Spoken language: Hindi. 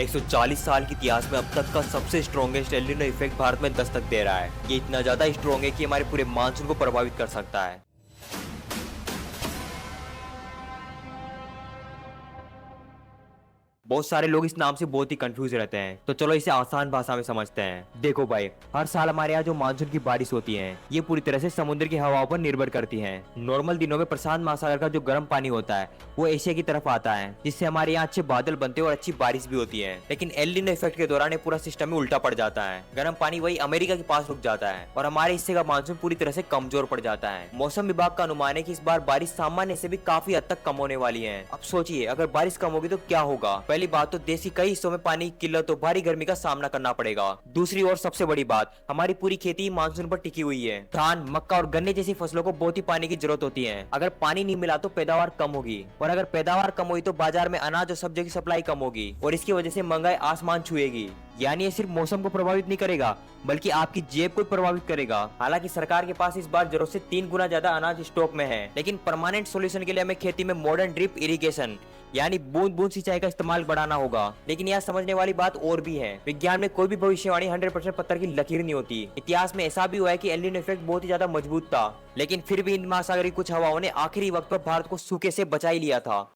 140 साल के इतिहास में अब तक का सबसे strongest El Nino effect Bharat में दस्तक दे रहा है। ये इतना ज्यादा स्ट्रॉन्ग है कि हमारे पूरे मानसून को प्रभावित कर सकता है। बहुत सारे लोग इस नाम से बहुत ही कंफ्यूज रहते हैं, तो चलो इसे आसान भाषा में समझते हैं। देखो भाई, हर साल हमारे यहाँ जो मानसून की बारिश होती है ये पूरी तरह से समुद्र की हवाओं पर निर्भर करती है। नॉर्मल दिनों में प्रशांत महासागर का जो गर्म पानी होता है वो एशिया की तरफ आता है, जिससे हमारे यहाँ अच्छे बादल बनते हैं और अच्छी बारिश भी होती है। लेकिन एल नीनो इफेक्ट के दौरान ये पूरा सिस्टम में उल्टा पड़ जाता है। गर्म पानी वही अमेरिका के पास रुक जाता है और हमारे हिस्से का मानसून पूरी तरह से कमजोर पड़ जाता है। मौसम विभाग का अनुमान है कि इस बार बारिश सामान्य से भी काफी हद तक कम होने वाली है। अब सोचिए, अगर बारिश कम होगी तो क्या होगा। पहली बात तो देश की कई हिस्सों में पानी की किल्लत और भारी गर्मी का सामना करना पड़ेगा। दूसरी और सबसे बड़ी बात, हमारी पूरी खेती मानसून पर टिकी हुई है। धान, मक्का और गन्ने जैसी फसलों को बहुत ही पानी की जरूरत होती है। अगर पानी नहीं मिला तो पैदावार कम होगी, और अगर पैदावार कम हुई तो बाजार में अनाज और सब्जियों की सप्लाई कम होगी, और इसकी वजह से महंगाई आसमान छुएगी। यानी ये सिर्फ मौसम को प्रभावित नहीं करेगा, बल्कि आपकी जेब को प्रभावित करेगा। हालांकि सरकार के पास इस बार जरूरत से 3 गुना ज्यादा अनाज स्टॉक में है, लेकिन परमानेंट सॉल्यूशन के लिए हमें खेती में मॉडर्न ड्रिप इरिगेशन यानी बूंद बूंद सिंचाई का इस्तेमाल बढ़ाना होगा। लेकिन यहाँ समझने वाली बात और भी है, विज्ञान में कोई भी भविष्यवाणी 100% पत्थर की लकीर नहीं होती। इतिहास में ऐसा भी हुआ है कि एल नीनो इफेक्ट बहुत ही ज्यादा मजबूत था, लेकिन फिर भी इन महासागरीय कुछ हवाओं ने आखिरी वक्त पर भारत को सूखे से बचा ही लिया था।